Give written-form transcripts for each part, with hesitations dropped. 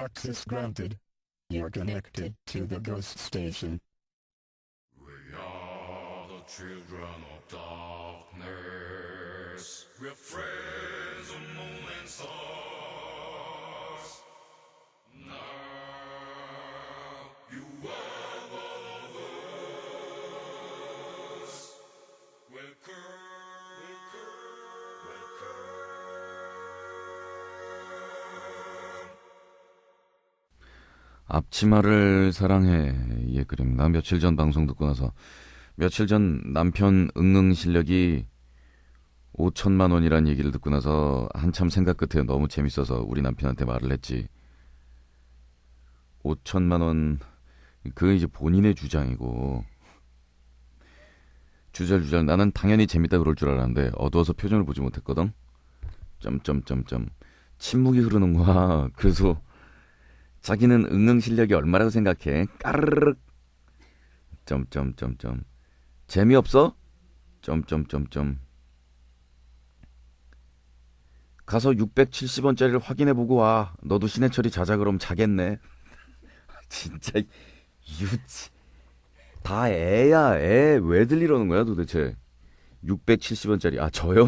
Access granted. You're connected to the ghost station. We are the children of darkness. We're friends of moon and stars. Now you are one of us. Welcome. 앞치마를 사랑해. 예, 그림. 나 며칠 전 방송 듣고 나서 며칠 전 남편 응응 실력이 5천만 원이란 얘기를 듣고 나서 한참 생각 끝에 너무 재밌어서 우리 남편한테 말을 했지. 5천만 원, 그게 이제 본인의 주장이고. 주절주절 나는 당연히 재밌다 그럴 줄 알았는데 어두워서 표정을 보지 못했거든. 점점점점 침묵이 흐르는 거야. 그래서 자기는 응응 실력이 얼마라고 생각해? 까르르륵. 점점점점. 재미없어? 점점점점. 가서 670원짜리를 확인해보고 와. 너도 신해철이 자자 그럼 자겠네. 진짜 유치. 다 애야. 애 왜 들리려는 거야 도대체. 670원짜리. 아 저요?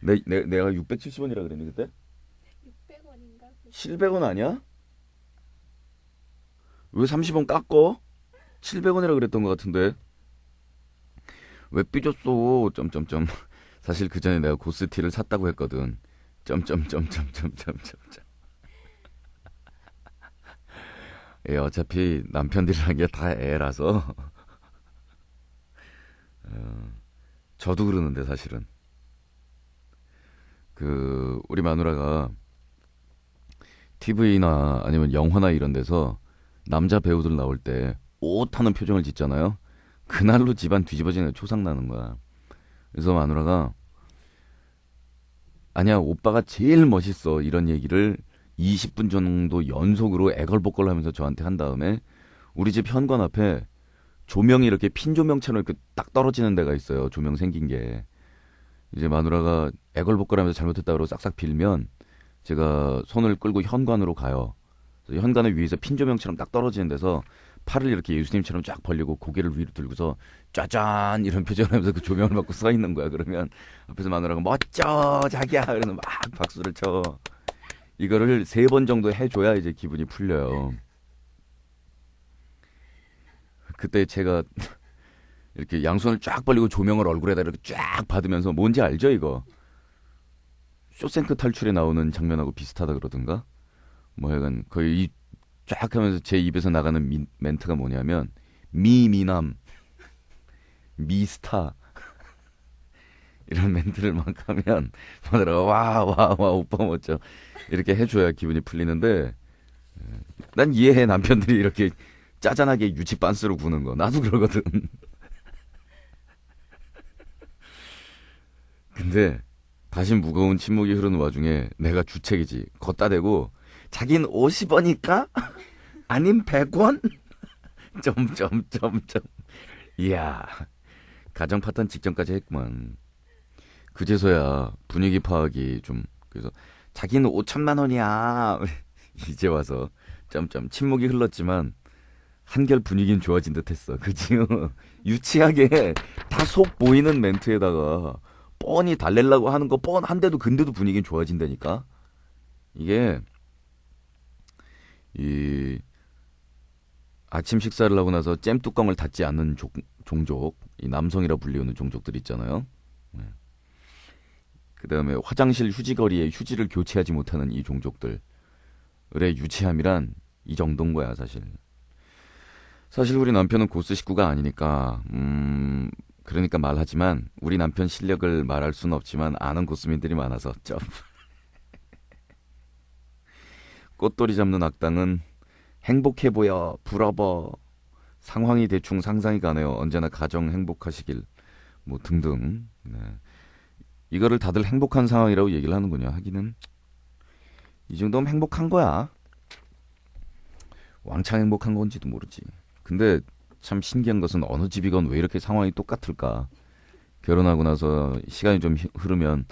내가 670원이라 그랬니 그때? 600원인가? 700원 아니야? 왜 30원 깎어? 700원이라 그랬던 것 같은데. 왜 삐졌어? 점점점. 사실 그 전에 내가 고스티를 샀다고 했거든. 점점점점점점점. 예, 어차피 남편들이란 게 다 애라서. 저도 그러는데 사실은. 우리 마누라가 TV나 아니면 영화나 이런 데서 남자 배우들 나올 때 옷하는 표정을 짓잖아요. 그날로 집안 뒤집어지는 초상 나는 거야. 그래서 마누라가 아니야 오빠가 제일 멋있어 이런 얘기를 20분 정도 연속으로 애걸복걸 하면서 저한테 한 다음에 우리 집 현관 앞에 조명이 이렇게 핀 조명처럼 이렇게 딱 떨어지는 데가 있어요. 조명 생긴 게. 이제 마누라가 애걸복걸 하면서 잘못했다 그러고 싹싹 빌면 제가 손을 끌고 현관으로 가요. 현관을 위에서 핀 조명처럼 딱 떨어지는 데서 팔을 이렇게 예수님처럼 쫙 벌리고 고개를 위로 들고서 짜잔 이런 표정을 하면서 그 조명을 받고 서 있는 거야. 그러면 앞에서 마누라가 멋져 자기야 그래서 막 박수를 쳐. 이거를 3번 정도 해줘야 이제 기분이 풀려요. 그때 제가 이렇게 양손을 쫙 벌리고 조명을 얼굴에다 이렇게 쫙 받으면서 뭔지 알죠 이거? 쇼생크 탈출에 나오는 장면하고 비슷하다 그러던가? 뭐 약간 거의 이 쫙 하면서 제 입에서 나가는 멘트가 뭐냐면 미남 미스타 이런 멘트를 막 하면 마누라가 와 오빠 멋져 이렇게 해줘야 기분이 풀리는데 난 이해해 남편들이 이렇게 짜잔하게 유치 빤스로 구는 거 나도 그러거든. 근데 다시 무거운 침묵이 흐르는 와중에 내가 주책이지 걷다 대고 자긴 50원일까? 아님 100원? 점점점점. 이야 가정 파탄 직전까지 했구만. 그제서야 분위기 파악이 좀 그래서 자기는 5천만 원이야. 이제 와서 점점 침묵이 흘렀지만 한결 분위기는 좋아진 듯했어. 그치? 유치하게 다 속 보이는 멘트에다가 뻔히 달래려고 하는 거 뻔한데도 근데도 분위기는 좋아진다니까. 이게 이 아침 식사를 하고 나서 잼 뚜껑을 닫지 않는 종족, 이 남성이라 불리우는 종족들 있잖아요. 네. 그 다음에 화장실 휴지거리에 휴지를 교체하지 못하는 이 종족들의 유치함이란 이 정도인 거야 사실. 사실 우리 남편은 고스 식구가 아니니까 그러니까 말하지만 우리 남편 실력을 말할 수는 없지만 아는 고스민들이 많아서 점. 꽃돌이 잡는 악당은 행복해 보여 부러워 상황이 대충 상상이 가네요. 언제나 가정 행복하시길 뭐 등등. 네. 이거를 다들 행복한 상황이라고 얘기를 하는군요. 하기는 이 정도면 행복한 거야. 왕창 행복한 건지도 모르지. 근데 참 신기한 것은 어느 집이건 왜 이렇게 상황이 똑같을까. 결혼하고 나서 시간이 좀 흐르면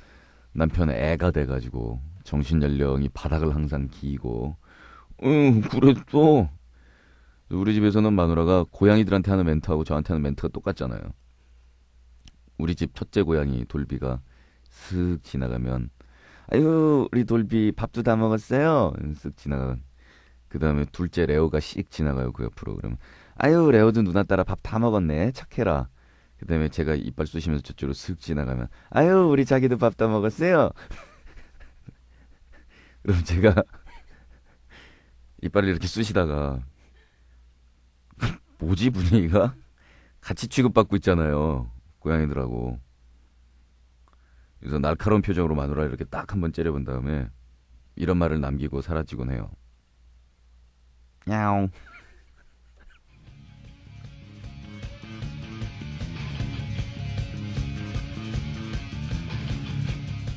남편 애가 돼가지고 정신 연령이 바닥을 항상 기고. 응, 그래도 우리 집에서는 마누라가 고양이들한테 하는 멘트하고 저한테 하는 멘트가 똑같잖아요. 우리 집 첫째 고양이 돌비가 슥 지나가면 아유 우리 돌비 밥도 다 먹었어요. 쓱 지나가면 그 다음에 둘째 레오가 씩 지나가요 그 옆으로. 그러면 아유 레오도 누나 따라 밥 다 먹었네 착해라. 그 다음에 제가 이빨 쑤시면서 저쪽으로 슥 지나가면 아유 우리 자기도 밥 다 먹었어요. 그럼 제가 이빨을 이렇게 쑤시다가 뭐지 분위기가? 같이 취급받고 있잖아요 고양이들하고. 그래서 날카로운 표정으로 마누라 이렇게 딱 한번 째려본 다음에 이런 말을 남기고 사라지곤 해요. 야옹.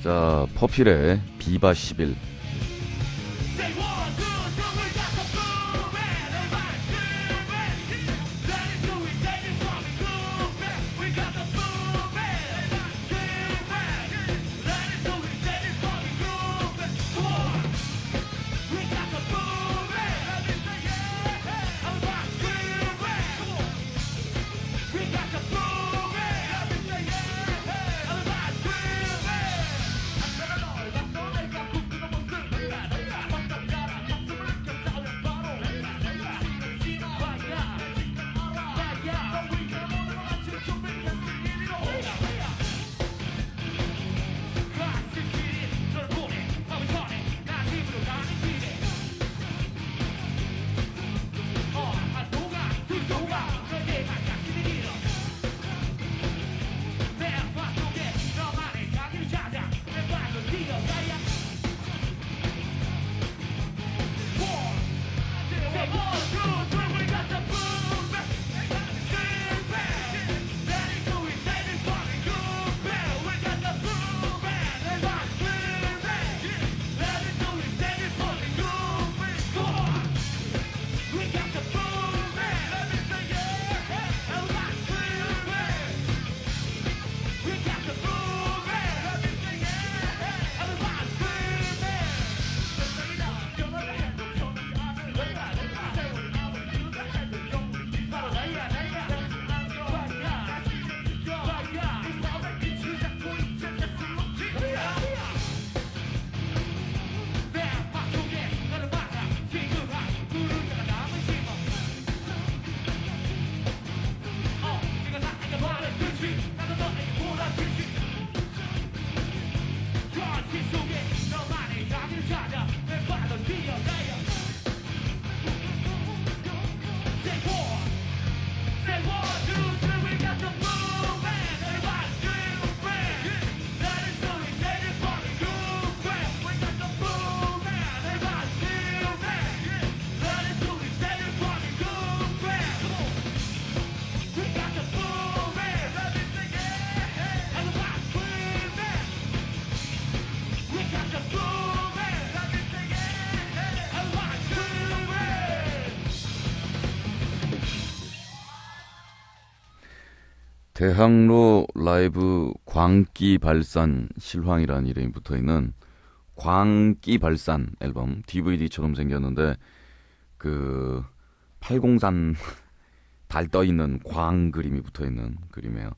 자, 퍼필의 비바 11. 대학로 라이브 광기발산 실황이라는 이름이 붙어있는 광기발산 앨범 DVD처럼 생겼는데 그 팔공산 달 떠있는 광 그림이 붙어있는 그림이에요.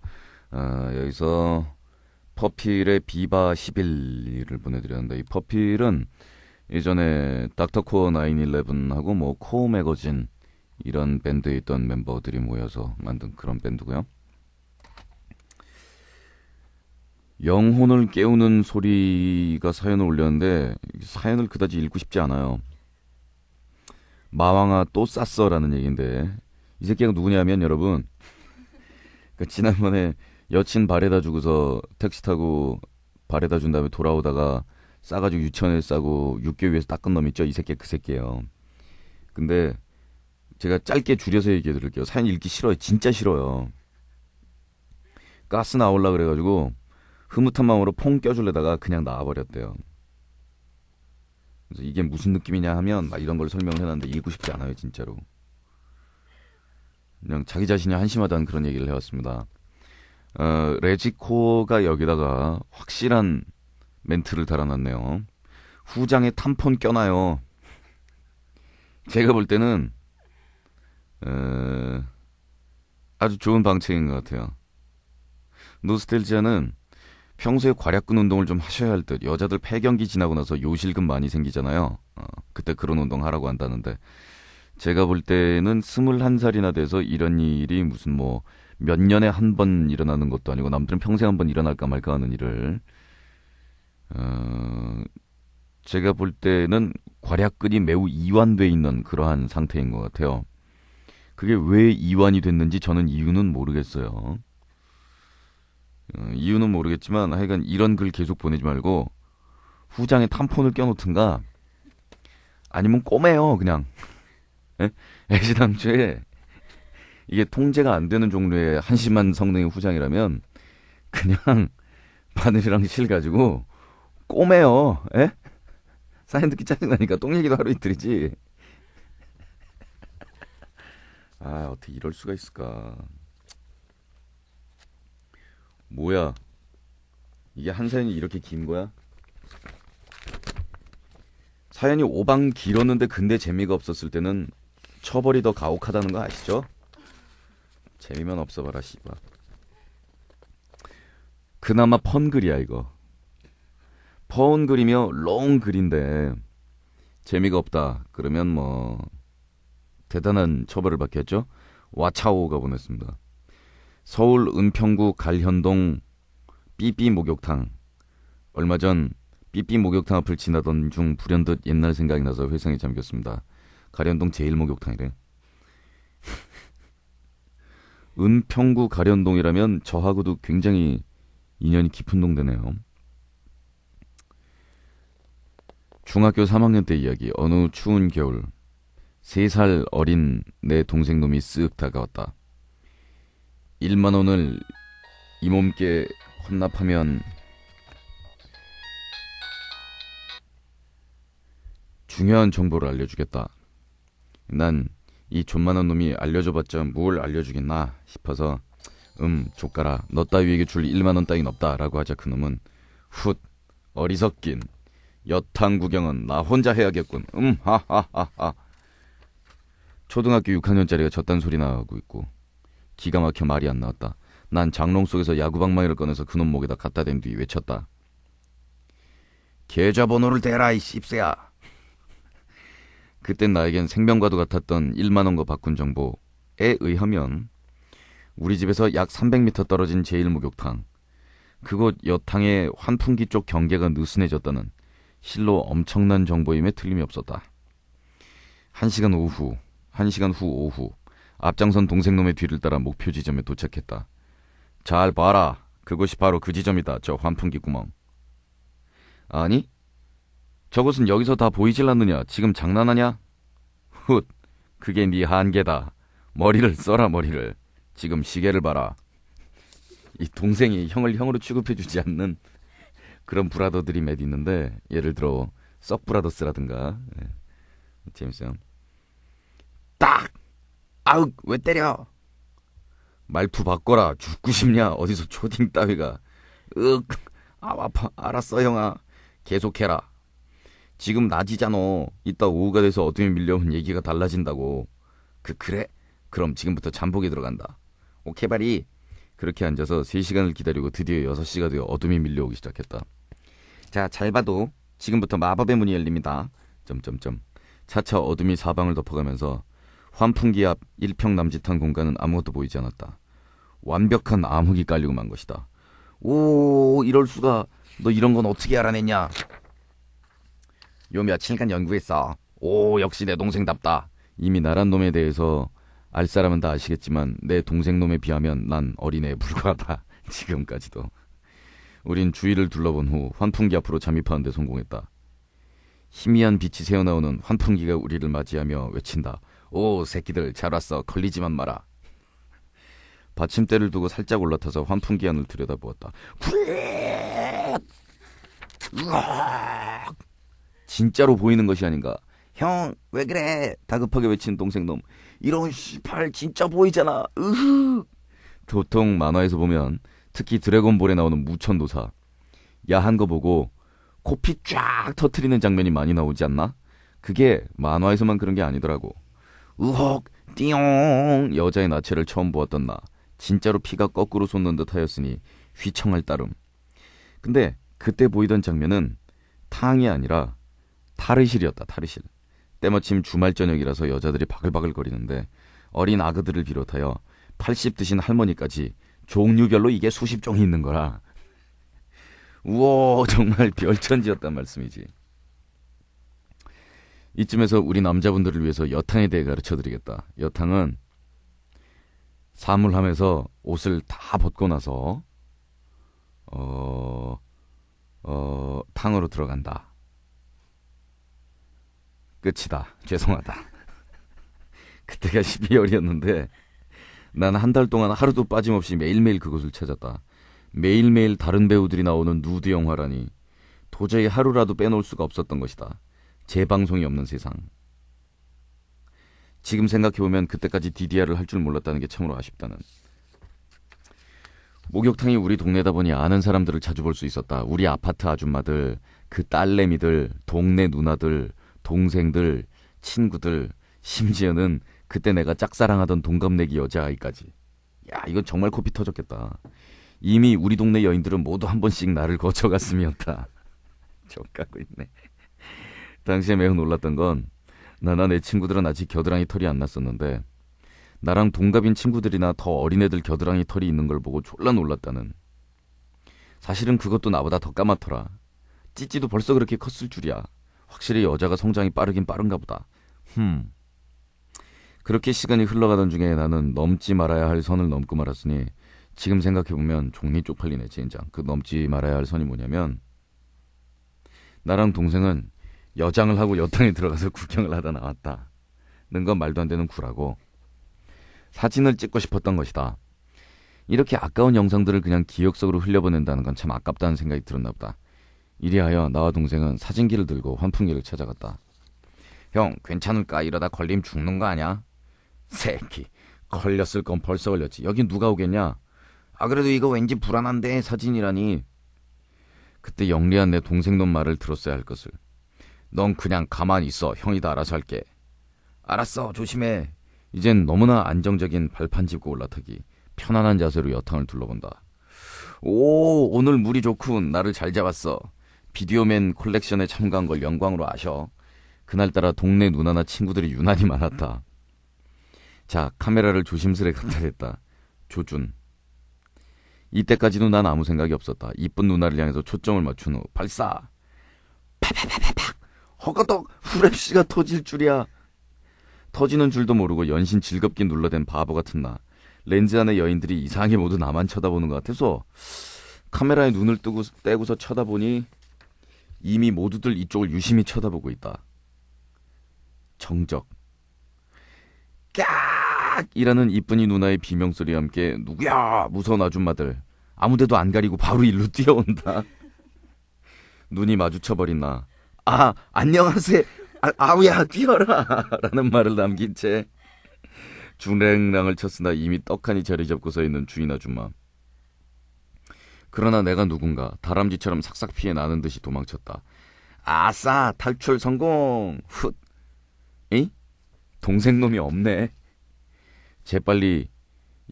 여기서 퍼필의 비바 11을 보내드렸는데 이 퍼필은 예전에 닥터코어 911하고 뭐 코어 매거진 이런 밴드에 있던 멤버들이 모여서 만든 그런 밴드고요. 영혼을 깨우는 소리가 사연을 올렸는데 사연을 그다지 읽고 싶지 않아요. 마왕아 또 쌌어라는 얘기인데 이 새끼가 누구냐면 여러분 그 지난번에 여친 바래다 주고서 택시 타고 바래다 준 다음에 돌아오다가 싸가지고 유치원에 싸고 육교 위에서 닦은 놈 있죠? 이 새끼 그 새끼예요. 근데 제가 짧게 줄여서 얘기해 드릴게요. 사연 읽기 싫어요. 진짜 싫어요. 가스 나올라 그래가지고 흐뭇한 마음으로 퐁 껴줄래다가 그냥 나와버렸대요. 그래서 이게 무슨 느낌이냐 하면 막 이런 걸 설명을 해놨는데 읽고 싶지 않아요. 진짜로. 그냥 자기 자신이 한심하다는 그런 얘기를 해왔습니다. 레지코가 여기다가 확실한 멘트를 달아놨네요. 후장에 탐폰 껴놔요. 제가 볼 때는 아주 좋은 방책인 것 같아요. 노스텔지아는 평소에 괄약근 운동을 좀 하셔야 할 듯. 여자들 폐경기 지나고 나서 요실금 많이 생기잖아요. 그때 그런 운동 하라고 한다는데 제가 볼 때는 21살이나 돼서 이런 일이 무슨 뭐 몇 년에 한 번 일어나는 것도 아니고 남들은 평생 한 번 일어날까 말까 하는 일을 제가 볼 때는 괄약근이 매우 이완돼 있는 그러한 상태인 것 같아요. 그게 왜 이완이 됐는지 저는 이유는 모르겠어요. 이유는 모르겠지만 하여간 이런 글 계속 보내지 말고 후장에 탐폰을 껴놓든가 아니면 꼬매요 그냥. 애시당초에 이게 통제가 안 되는 종류의 한심한 성능의 후장이라면 그냥 바늘이랑 실 가지고 꼬매요. 에? 사연 듣기 짜증나니까 똥 얘기도 하루 이틀이지. 아 어떻게 이럴 수가 있을까. 뭐야 이게 한 사연이 이렇게 긴 거야? 사연이 오방 길었는데 근데 재미가 없었을 때는 처벌이 더 가혹하다는 거 아시죠? 재미만 없어봐라 씨발. 그나마 펀글이야 이거. 펀글이며 롱글인데 재미가 없다 그러면 뭐 대단한 처벌을 받겠죠. 와차오가 보냈습니다. 서울 은평구 갈현동 삐삐 목욕탕. 얼마 전 삐삐 목욕탕 앞을 지나던 중 불현듯 옛날 생각이 나서 회상에 잠겼습니다. 가련동 제1목욕탕이래. 은평구 가련동이라면 저하고도 굉장히 인연이 깊은 동네네요. 중학교 3학년 때 이야기. 어느 추운 겨울 3살 어린 내 동생놈이 쓱 다가왔다. 1만 원을 이 몸께 헌납하면 중요한 정보를 알려주겠다. 난 이 존만한 놈이 알려줘봤자 뭘 알려주겠나 싶어서 족가라 너 따위에게 줄 1만 원 따윈 없다 라고 하자 그놈은 훗 어리석긴 여탕 구경은 나 혼자 해야겠군. 하하하하. 초등학교 6학년짜리가 저딴 소리 나고 있고 기가 막혀 말이 안 나왔다. 난 장롱 속에서 야구방망이를 꺼내서 그놈 목에다 갖다 댄 뒤 외쳤다. 계좌번호를 대라 이 씹새야. 그땐 나에겐 생명과도 같았던 1만원과 바꾼 정보에 의하면 우리 집에서 약 300m 떨어진 제1목욕탕 그곳 여탕의 환풍기 쪽 경계가 느슨해졌다는 실로 엄청난 정보임에 틀림이 없었다. 1시간 후 오후 앞장선 동생놈의 뒤를 따라 목표 지점에 도착했다. 잘 봐라. 그곳이 바로 그 지점이다. 저 환풍기 구멍. 아니? 저것은 여기서 다 보이질 않느냐? 지금 장난하냐? 훗, 그게 네 한계다. 머리를 써라 머리를. 지금 시계를 봐라. 이 동생이 형을 형으로 취급해주지 않는 그런 브라더들이 몇 있는데 예를 들어 썩브라더스라든가 재밌어요. 딱! 아욱! 왜 때려? 말투 바꿔라. 죽고 싶냐? 어디서 초딩 따위가. 아파. 알았어 형아. 계속해라. 지금 낮이잖아. 이따 오후가 돼서 어둠이 밀려오면 얘기가 달라진다고. 그래? 그럼 지금부터 잠복에 들어간다. 오케이 바리. 그렇게 앉아서 3시간을 기다리고 드디어 6시가 되어 어둠이 밀려오기 시작했다. 자, 잘 봐도 지금부터 마법의 문이 열립니다. 차차 어둠이 사방을 덮어가면서 환풍기 앞 1평 남짓한 공간은 아무것도 보이지 않았다. 완벽한 암흑이 깔리고 만 것이다. 오, 이럴 수가. 너 이런 건 어떻게 알아냈냐? 요 며칠간 연구했어. 오, 역시 내 동생답다. 이미 나란 놈에 대해서 알 사람은 다 아시겠지만 내 동생 놈에 비하면 난 어린애에 불과하다. 지금까지도. 우린 주위를 둘러본 후 환풍기 앞으로 잠입하는 데 성공했다. 희미한 빛이 새어나오는 환풍기가 우리를 맞이하며 외친다. 오, 새끼들 잘 왔어. 걸리지만 마라. 받침대를 두고 살짝 올라타서 환풍기 안을 들여다보았다. 진짜로 보이는 것이 아닌가. 형, 왜 그래? 다급하게 외친 동생놈. 이런 씨발 진짜 보이잖아. 으흐. 보통 만화에서 보면 특히 드래곤볼에 나오는 무천도사. 야한 거 보고 코피 쫙 터트리는 장면이 많이 나오지 않나? 그게 만화에서만 그런 게 아니더라고. 우헉 띠용 여자의 나체를 처음 보았던 나. 진짜로 피가 거꾸로 솟는 듯 하였으니 휘청할 따름. 근데 그때 보이던 장면은 탕이 아니라 탈의실이었다. 탈의실. 때마침 주말 저녁이라서 여자들이 바글바글 거리는데 어린 아그들을 비롯하여 80 드신 할머니까지 종류별로 이게 수십 종이 있는 거라. 우와 정말 별천지였단 말씀이지. 이쯤에서 우리 남자분들을 위해서 여탕에 대해 가르쳐드리겠다. 여탕은 사물함에서 옷을 다 벗고 나서 탕으로 들어간다. 끝이다. 죄송하다. 그때가 12월이었는데 난 한 달 동안 하루도 빠짐없이 매일매일 그곳을 찾았다. 매일매일 다른 배우들이 나오는 누드 영화라니 도저히 하루라도 빼놓을 수가 없었던 것이다. 재방송이 없는 세상. 지금 생각해보면 그때까지 DDR을 할 줄 몰랐다는 게 참으로 아쉽다는. 목욕탕이 우리 동네다 보니 아는 사람들을 자주 볼 수 있었다. 우리 아파트 아줌마들, 그 딸내미들, 동네 누나들, 동생들, 친구들, 심지어는 그때 내가 짝사랑하던 동갑내기 여자아이까지. 야, 이건 정말 코피 터졌겠다. 이미 우리 동네 여인들은 모두 한 번씩 나를 거쳐갔음이었다. 족가고 있네. 당시에 매우 놀랐던 건 나나 내 친구들은 아직 겨드랑이 털이 안 났었는데 나랑 동갑인 친구들이나 더 어린애들 겨드랑이 털이 있는 걸 보고 졸라 놀랐다는. 사실은 그것도 나보다 더 까맣더라. 찌찌도 벌써 그렇게 컸을 줄이야. 확실히 여자가 성장이 빠르긴 빠른가 보다. 그렇게 시간이 흘러가던 중에 나는 넘지 말아야 할 선을 넘고 말았으니 지금 생각해보면 종리 쪽팔리네 젠장. 그 넘지 말아야 할 선이 뭐냐면 나랑 동생은 여장을 하고 여탕에 들어가서 구경을 하다 나왔다. 는 건 말도 안 되는 구라고. 사진을 찍고 싶었던 것이다. 이렇게 아까운 영상들을 그냥 기억 속으로 흘려보낸다는 건 참 아깝다는 생각이 들었나 보다. 이리하여 나와 동생은 사진기를 들고 환풍기를 찾아갔다. 형 괜찮을까? 이러다 걸리면 죽는 거 아냐? 새끼 걸렸을 건 벌써 걸렸지. 여긴 누가 오겠냐? 아 그래도 이거 왠지 불안한데 사진이라니. 그때 영리한 내 동생 놈 말을 들었어야 할 것을. 넌 그냥 가만히 있어. 형이 다 알아서 할게. 알았어 조심해. 이젠 너무나 안정적인 발판 짚고 올라타기. 편안한 자세로 여탕을 둘러본다. 오 오늘 물이 좋군. 나를 잘 잡았어. 비디오맨 콜렉션에 참가한 걸 영광으로 아셔. 그날따라 동네 누나나 친구들이 유난히 많았다. 자 카메라를 조심스레 갖다 댔다. 조준. 이때까지도 난 아무 생각이 없었다. 이쁜 누나를 향해서 초점을 맞춘 후 발사. 팍팍팍팍. 허거덕 후랩시가 터질 줄이야. 터지는 줄도 모르고 연신 즐겁게 눌러댄 바보 같은 나. 렌즈 안의 여인들이 이상하게 모두 나만 쳐다보는 것 같아서 카메라에 눈을 떼고서 쳐다보니 이미 모두들 이쪽을 유심히 쳐다보고 있다. 정적. 깍! 이라는 이쁜이 누나의 비명소리와 함께 누구야 무서운 아줌마들 아무데도 안 가리고 바로 일로 뛰어온다. 눈이 마주쳐버린 나. 아 안녕하세요. 아우야 뛰어라 라는 말을 남긴 채 중랭랑을 쳤으나 이미 떡하니 자리 잡고 서 있는 주인 아줌마. 그러나 내가 누군가 다람쥐처럼 삭삭 피해 나는 듯이 도망쳤다. 아싸 탈출 성공. 훗. 에이? 동생놈이 없네. 재빨리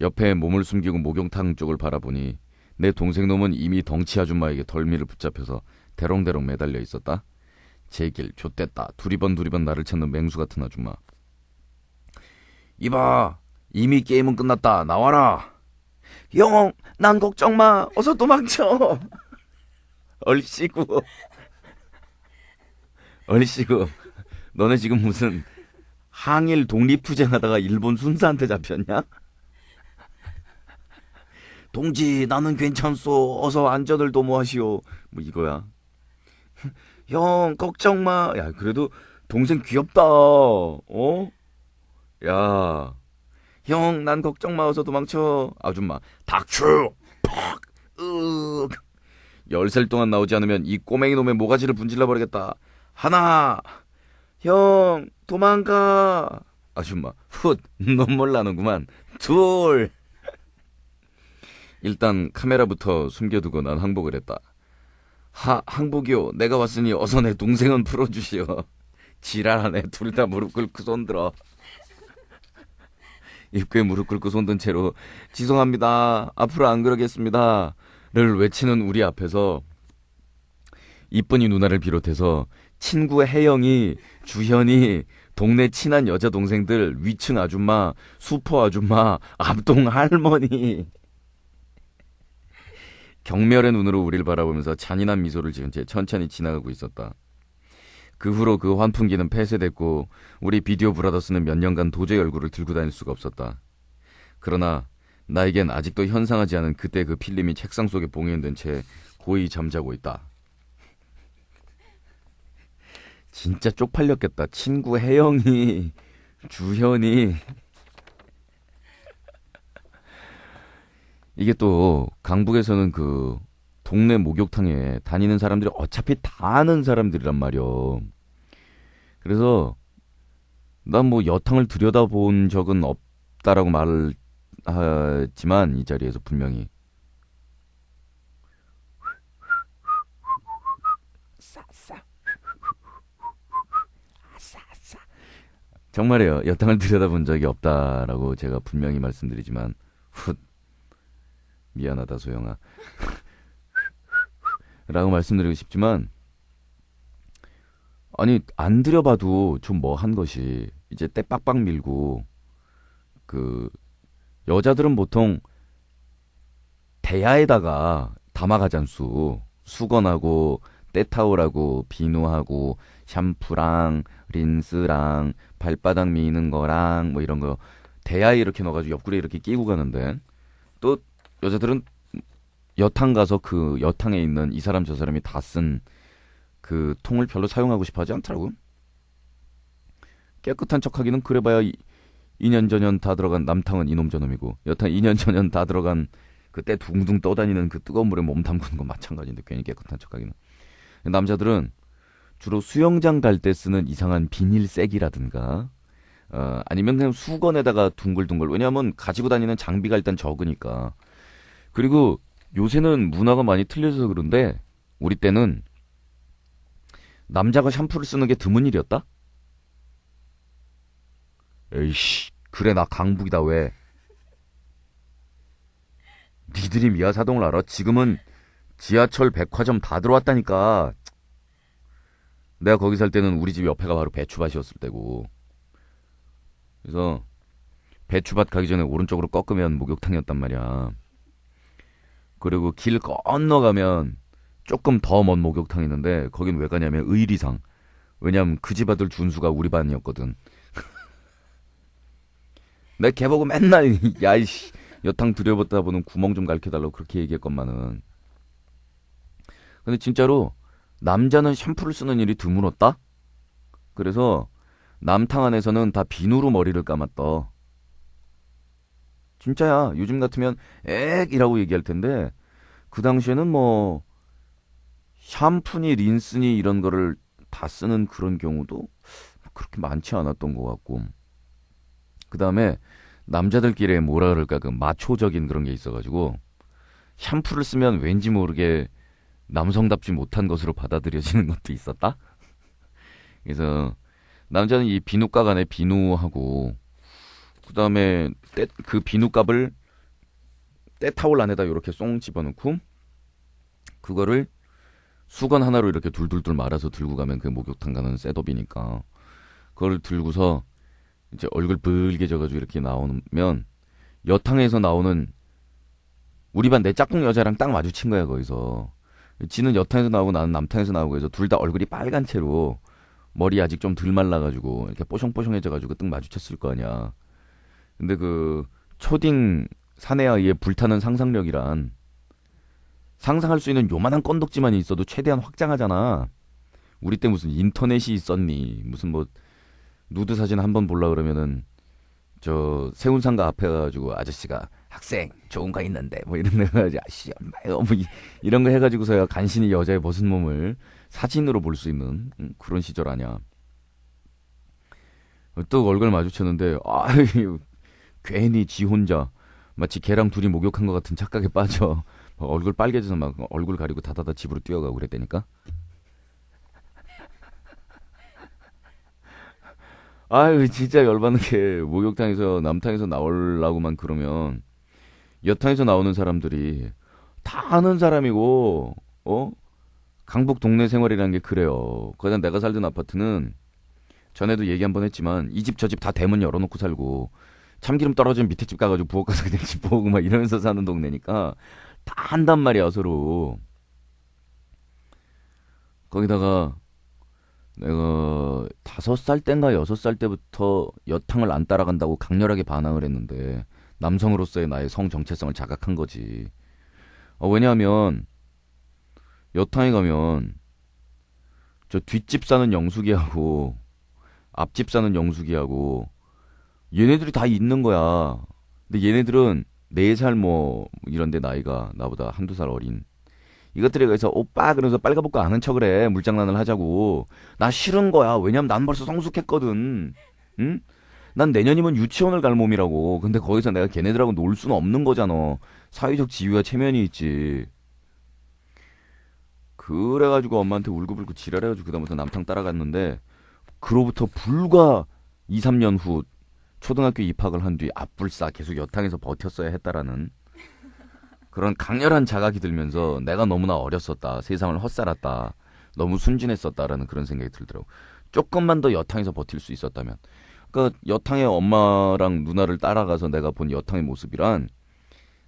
옆에 몸을 숨기고 목욕탕 쪽을 바라보니 내 동생놈은 이미 덩치 아줌마에게 덜미를 붙잡혀서 대롱대롱 매달려 있었다. 제길 좆됐다. 두리번 나를 찾는 맹수 같은 아줌마. 이봐 이미 게임은 끝났다. 나와라. 형 난 걱정마. 어서 도망쳐. 얼씨구 너네 지금 무슨 항일 독립투쟁하다가 일본 순사한테 잡혔냐? 동지 나는 괜찮소. 어서 안전을 도모하시오. 뭐 이거야. 형 걱정마. 야 그래도 동생 귀엽다. 어? 야 형 난 걱정마. 어서 도망쳐. 아줌마 닥쳐. 팍. 으. 열살 동안 나오지 않으면 이 꼬맹이 놈의 모가지를 분질러 버리겠다. 하나. 형 도망가. 아줌마 훗 눈물 나는구만. 둘. 일단 카메라부터 숨겨두고 난 항복을 했다. 항복이요. 내가 왔으니 어서 내 동생은 풀어주시오. 지랄하네. 둘 다 무릎 꿇고 손들어. 입구에 무릎 꿇고 손든 채로 죄송합니다. 앞으로 안 그러겠습니다. 를 외치는 우리 앞에서 이쁜이 누나를 비롯해서 친구 혜영이, 주현이, 동네 친한 여자 동생들, 위층 아줌마, 수포 아줌마, 앞동 할머니 경멸의 눈으로 우리를 바라보면서 잔인한 미소를 지은 채 천천히 지나가고 있었다. 그 후로 그 환풍기는 폐쇄됐고 우리 비디오 브라더스는 몇 년간 도저히 얼굴을 들고 다닐 수가 없었다. 그러나 나에겐 아직도 현상하지 않은 그때 그 필름이 책상 속에 봉인된 채 고이 잠자고 있다. 진짜 쪽팔렸겠다. 친구 혜영이, 주현이. 이게 또 강북에서는 그 동네 목욕탕에 다니는 사람들이 어차피 다 아는 사람들이란 말이요. 그래서 난 뭐 여탕을 들여다본 적은 없다라고 말을 하지만 이 자리에서 분명히 정말이에요. 여탕을 들여다본 적이 없다라고 제가 분명히 말씀드리지만 훗 미안하다 소영아 라고 말씀드리고 싶지만 아니 안 들여봐도 좀 뭐 한 것이 이제 때 빡빡 밀고 그 여자들은 보통 대야에다가 담아가잖수. 수건하고 때타올하고 비누하고 샴푸랑 린스랑 발바닥 미는 거랑 뭐 이런 거 대야에 이렇게 넣어가지고 옆구리에 이렇게 끼고 가는데 또 여자들은 여탕 가서 그 여탕에 있는 이 사람 저 사람이 다 쓴 그 통을 별로 사용하고 싶어 하지 않더라고. 깨끗한 척하기는 그래봐야 2년 전년 다 들어간 남탕은 이놈 저놈이고 여탕 2년 전년 다 들어간 그때 둥둥 떠다니는 그 뜨거운 물에 몸 담그는 건 마찬가지인데 괜히 깨끗한 척하기는. 남자들은 주로 수영장 갈 때 쓰는 이상한 비닐색이라든가 아니면 그냥 수건에다가 둥글둥글. 왜냐하면 가지고 다니는 장비가 일단 적으니까. 그리고 요새는 문화가 많이 틀려서 그런데 우리 때는 남자가 샴푸를 쓰는 게 드문 일이었다? 에이씨 그래 나 강북이다 왜? 니들이 미아사동을 알아? 지금은 지하철 백화점 다 들어왔다니까. 내가 거기 살 때는 우리 집 옆에가 바로 배추밭이었을 때고. 그래서 배추밭 가기 전에 오른쪽으로 꺾으면 목욕탕이었단 말이야. 그리고 길 건너가면 조금 더 먼 목욕탕이 있는데 거긴 왜 가냐면 의리상. 왜냐면 그 집 아들 준수가 우리 반이었거든. 내 걔 보고 맨날 야이씨 여탕 들여봤다 보는 구멍 좀 가르쳐달라고 그렇게 얘기했건만은. 근데 진짜로 남자는 샴푸를 쓰는 일이 드물었다? 그래서 남탕 안에서는 다 비누로 머리를 감았다. 진짜야. 요즘 같으면 액이라고 얘기할 텐데 그 당시에는 뭐 샴푸니 린스니 이런 거를 다 쓰는 그런 경우도 그렇게 많지 않았던 것 같고. 그 다음에 남자들끼리 뭐라 그럴까 그 마초적인 그런 게 있어가지고 샴푸를 쓰면 왠지 모르게 남성답지 못한 것으로 받아들여지는 것도 있었다. 그래서 남자는 이 비누값 안에 비누하고 그 다음에 그 비누값을 때타올 안에다 이렇게 쏙 집어넣고 그거를 수건 하나로 이렇게 둘둘둘 말아서 들고 가면 그 목욕탕 가는 셋업이니까 그걸 들고서 이제 얼굴 붉게져가지고 이렇게 나오면 여탕에서 나오는 우리 반 내 짝꿍 여자랑 딱 마주친 거야 거기서. 지는 여탕에서 나오고 나는 남탕에서 나오고 해서 둘 다 얼굴이 빨간 채로 머리 아직 좀 덜 말라가지고 이렇게 뽀송뽀송해져가지고 딱 마주쳤을 거 아니야. 근데 그 초딩 사내아이의 불타는 상상력이란 상상할 수 있는 요만한 건덕지만 있어도 최대한 확장하잖아. 우리 때 무슨 인터넷이 있었니? 무슨 뭐 누드 사진 한번 보려 그러면은 저 세운상가 앞에 가가지고 아저씨가 학생 좋은 거 있는데 뭐 이런 거 해가지고 아씨 엄마요 뭐 이런 거 해가지고서야 간신히 여자의 벗은 몸을 사진으로 볼 수 있는 그런 시절 아니야. 또 얼굴 마주쳤는데 괜히 지 혼자 마치 걔랑 둘이 목욕한 것 같은 착각에 빠져 얼굴 빨개져서 막 얼굴 가리고 다다다 집으로 뛰어가고 그랬다니까. 아유 진짜 열받는 게 목욕탕에서 남탕에서 나오려고만 그러면 여탕에서 나오는 사람들이 다 아는 사람이고 강북 동네 생활이라는 게 그래요. 거기다 내가 살던 아파트는 전에도 얘기 한번 했지만 이 집 저 집 다 대문 열어놓고 살고 참기름 떨어진 밑에 집 가가지고 부엌 가서 그냥 집 보고 막 이러면서 사는 동네니까 다 한단 말이야 서로. 거기다가 내가 5살 땐가 6살 때부터 여탕을 안 따라간다고 강렬하게 반항을 했는데 남성으로서의 나의 성 정체성을 자각한 거지. 왜냐하면 여탕에 가면 저 뒷집 사는 영숙이하고 앞집 사는 영숙이하고 얘네들이 다 있는 거야. 근데 얘네들은 4살 뭐 이런데 나이가 나보다 한두 살 어린 이것들이 그래서 오빠 그러면서 빨가벗고 아는 척을 해. 물장난을 하자고. 나 싫은 거야. 왜냐면 난 벌써 성숙했거든. 응? 난 내년이면 유치원을 갈 몸이라고. 근데 거기서 내가 걔네들하고 놀 수는 없는 거잖아. 사회적 지위와 체면이 있지. 그래가지고 엄마한테 울고불고 지랄해가지고 그다음부터 남탕 따라갔는데 그로부터 불과 2, 3년 후 초등학교 입학을 한 뒤 앞불싸 계속 여탕에서 버텼어야 했다라는 그런 강렬한 자각이 들면서 내가 너무나 어렸었다. 세상을 헛살았다. 너무 순진했었다라는 그런 생각이 들더라고. 조금만 더 여탕에서 버틸 수 있었다면. 그러니까 여탕의 엄마랑 누나를 따라가서 내가 본 여탕의 모습이란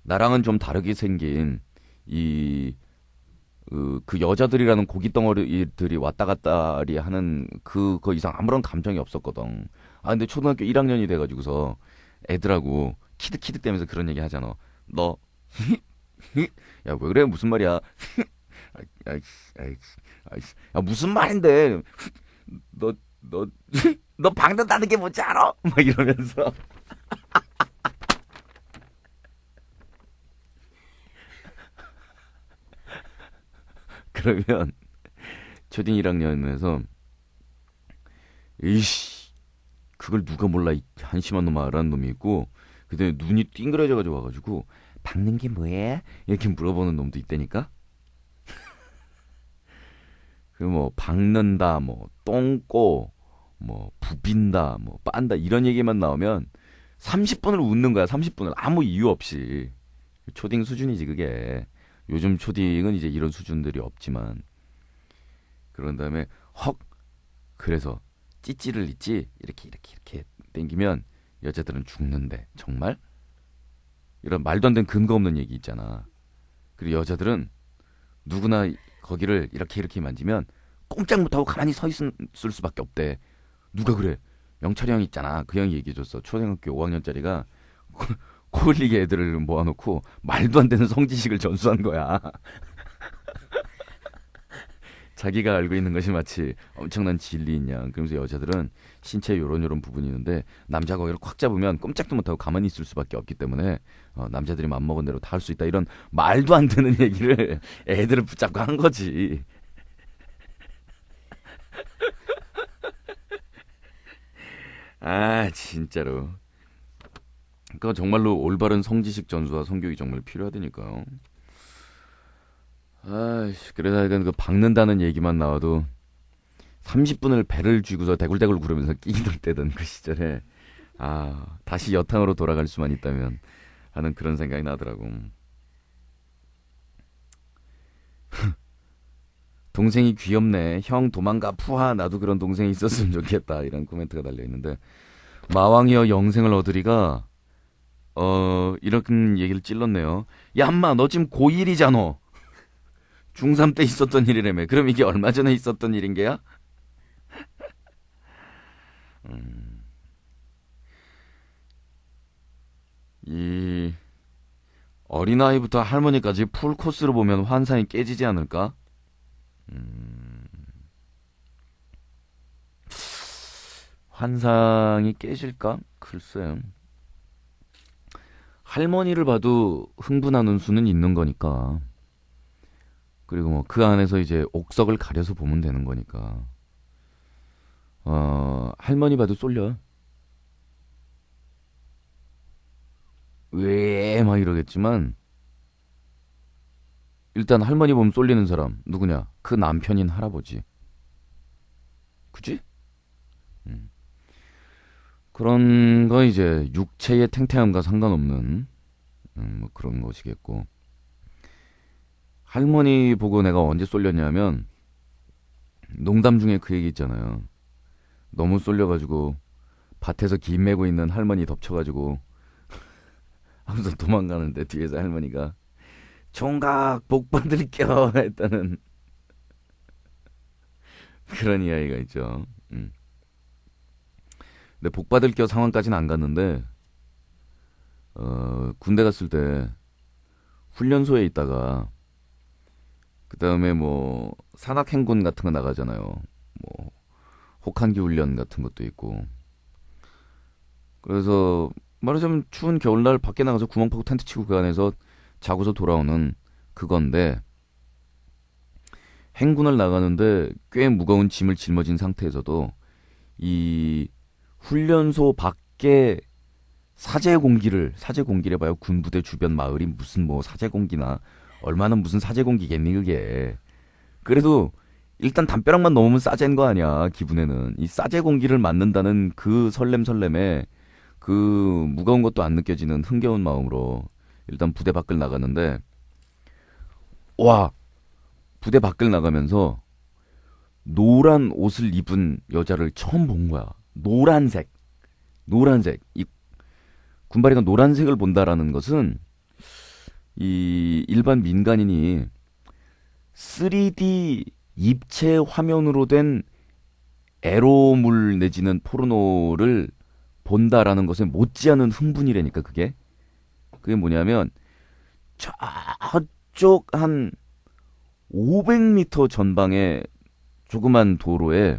나랑은 좀 다르게 생긴 그 여자들이라는 고깃 덩어리들이 왔다 갔다리 하는 그거 이상 아무런 감정이 없었거든. 근데 초등학교 1학년이 돼가지고서 애들하고 키득키득대면서 그런 얘기 하잖아. 너 야, 왜 그래? 무슨 말이야? 야, 무슨 말인데? 너, 너, 너 박는다는 게 뭔지 알아? 막 이러면서. 그러면, 초딩 1학년에서, 이씨, 그걸 누가 몰라, 이 한심한 놈아, 라는 놈이 있고, 그 다음에 눈이 띵그러져가지고 와가지고, 박는 게 뭐해? 이렇게 물어보는 놈도 있다니까? 그 뭐 박는다, 뭐 똥꼬, 뭐 부빈다, 뭐 빤다 이런 얘기만 나오면 30분을 웃는 거야. 30분을 아무 이유 없이. 초딩 수준이지 그게. 요즘 초딩은 이제 이런 수준들이 없지만. 그런 다음에 헉 그래서 찌찌를 있지 이렇게 땡기면 여자들은 죽는데 정말? 이런 말도 안 되는 근거 없는 얘기 있잖아. 그리고 여자들은 누구나 거기를 이렇게 만지면 꼼짝 못하고 가만히 서 있을 수밖에 없대. 누가 그래? 영철이 형 있잖아. 그 형이 얘기해줬어. 초등학교 5학년짜리가 코 흘리게 애들을 모아놓고 말도 안 되는 성지식을 전수한 거야. 자기가 알고 있는 것이 마치 엄청난 진리인 양. 그러면서 여자들은 신체에 요런 부분이 있는데 남자가 거기를 콱 잡으면 꼼짝도 못하고 가만히 있을 수밖에 없기 때문에 남자들이 맘먹은 대로 다 할 수 있다. 이런 말도 안 되는 얘기를 애들을 붙잡고 한 거지. 진짜로. 그러니까 정말로 올바른 성지식 전수와 성교육이 정말 필요하다니까요. 그래서 하여간 그 박는다는 얘기만 나와도 30분을 배를 쥐고서 대굴대굴 구르면서 끼들 때던 그 시절에 다시 여탕으로 돌아갈 수만 있다면 하는 그런 생각이 나더라고. 동생이 귀엽네. 형 도망가 푸하. 나도 그런 동생이 있었으면 좋겠다. 이런 코멘트가 달려있는데 마왕이여 영생을 얻으리가 이런 얘기를 찔렀네요. 야 엄마 너 지금 고1이잖아. 중3 때 있었던 일이라며. 그럼 이게 얼마 전에 있었던 일인 게야? 이 어린아이부터 할머니까지 풀 코스로 보면 환상이 깨지지 않을까? 환상이 깨질까? 글쎄. 할머니를 봐도 흥분하는 수는 있는 거니까. 그리고 뭐 그 안에서 이제 옥석을 가려서 보면 되는 거니까. 할머니 봐도 쏠려. 왜 막 이러겠지만 일단 할머니 보면 쏠리는 사람 누구냐? 그 남편인 할아버지. 그치? 그런 거 이제 육체의 탱탱함과 상관없는 뭐 그런 것이겠고. 할머니 보고 내가 언제 쏠렸냐면 농담 중에 그 얘기 있잖아요. 너무 쏠려가지고 밭에서 김 메고 있는 할머니 덮쳐가지고 하면서 도망가는데 뒤에서 할머니가 총각 복 받을게요 했다는 그런 이야기가 있죠. 근데 복 받을게요 상황까지는 안 갔는데 군대 갔을 때 훈련소에 있다가 그 다음에 뭐 산악행군 같은 거 나가잖아요. 뭐 혹한기 훈련 같은 것도 있고. 그래서 말하자면 추운 겨울날 밖에 나가서 구멍 파고 텐트 치고 그 안에서 자고서 돌아오는 그건데, 행군을 나가는데 꽤 무거운 짐을 짊어진 상태에서도 이 훈련소 밖에 사제 공기를 봐요. 군부대 주변 마을이 무슨 뭐 사제 공기나 얼마나 무슨 사제 공기겠니 그게. 그래도 일단 담벼락만 넘으면 싸제인 거 아니야. 기분에는 이 싸제 공기를 맞는다는 그 설렘에 그 무거운 것도 안 느껴지는 흥겨운 마음으로 일단 부대 밖을 나갔는데, 와, 부대 밖을 나가면서 노란 옷을 입은 여자를 처음 본 거야. 노란색. 이 군바리가 노란색을 본다라는 것은 이 일반 민간인이 3D 입체 화면으로 된 에로물 내지는 포르노를 본다라는 것에 못지않은 흥분이라니까. 그게 뭐냐면 저쪽 한 500m 전방의 조그만 도로에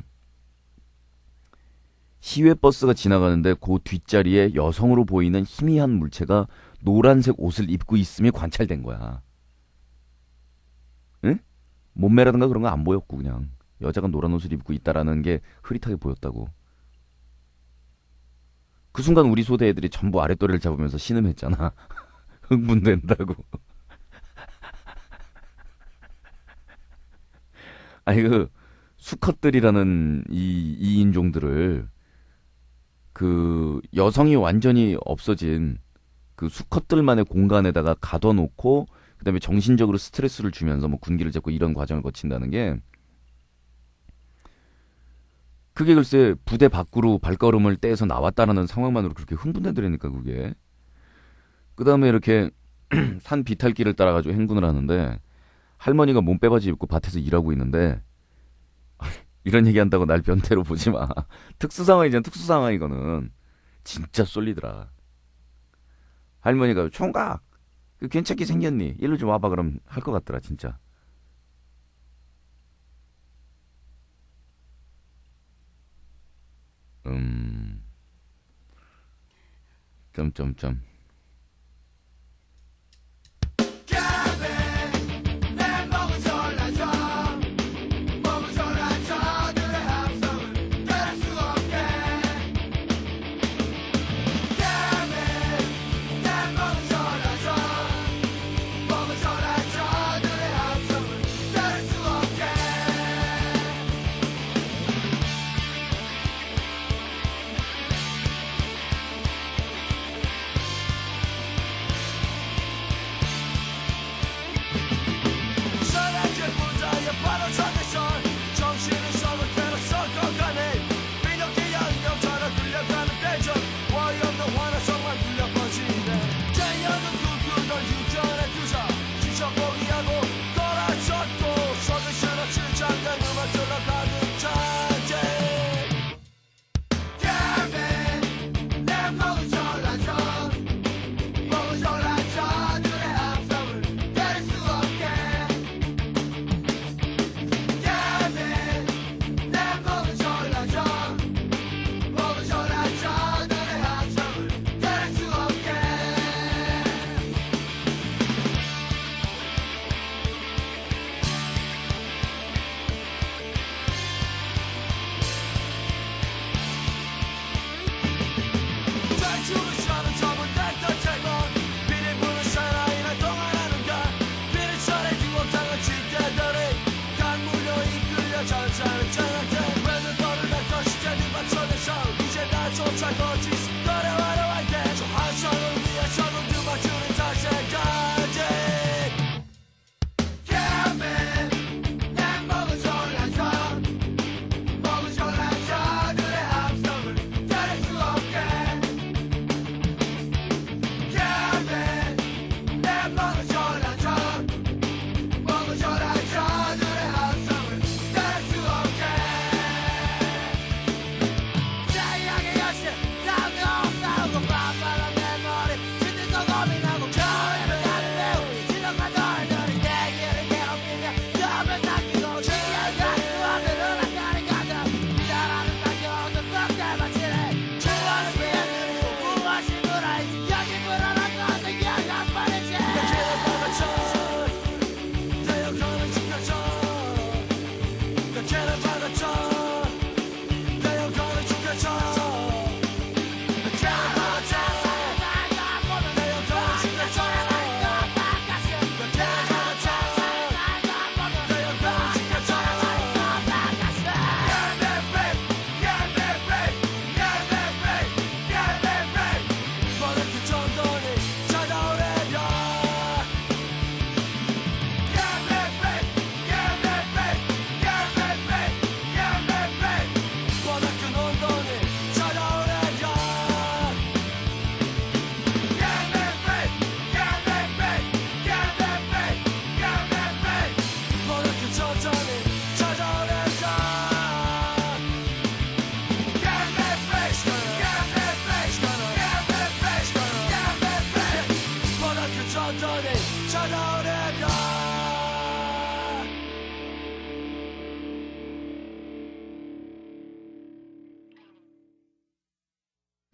시외버스가 지나가는데 그 뒷자리에 여성으로 보이는 희미한 물체가 노란색 옷을 입고 있음이 관찰된 거야. 응? 몸매라든가 그런 거 안 보였고 그냥 여자가 노란 옷을 입고 있다라는 게 흐릿하게 보였다고. 그 순간 우리 소대 애들이 전부 아랫도리를 잡으면서 신음했잖아. 흥분된다고. 아니 그 수컷들이라는 이 인종들을 그 여성이 완전히 없어진 그 수컷들만의 공간에다가 가둬놓고 그다음에 정신적으로 스트레스를 주면서 뭐 군기를 잡고 이런 과정을 거친다는 게, 그게 글쎄 부대 밖으로 발걸음을 떼서 나왔다라는 상황만으로 그렇게 흥분되더라니까 그게. 그 다음에 이렇게 산 비탈길을 따라가지고 행군을 하는데 할머니가 몸빼바지 입고 밭에서 일하고 있는데 이런 얘기한다고 날 변태로 보지 마. 특수상황이잖아. 특수상황. 이거는 진짜 쏠리더라. 할머니가 총각 그 괜찮게 생겼니? 일로 좀 와봐. 그럼 할 것 같더라 진짜. 점점점.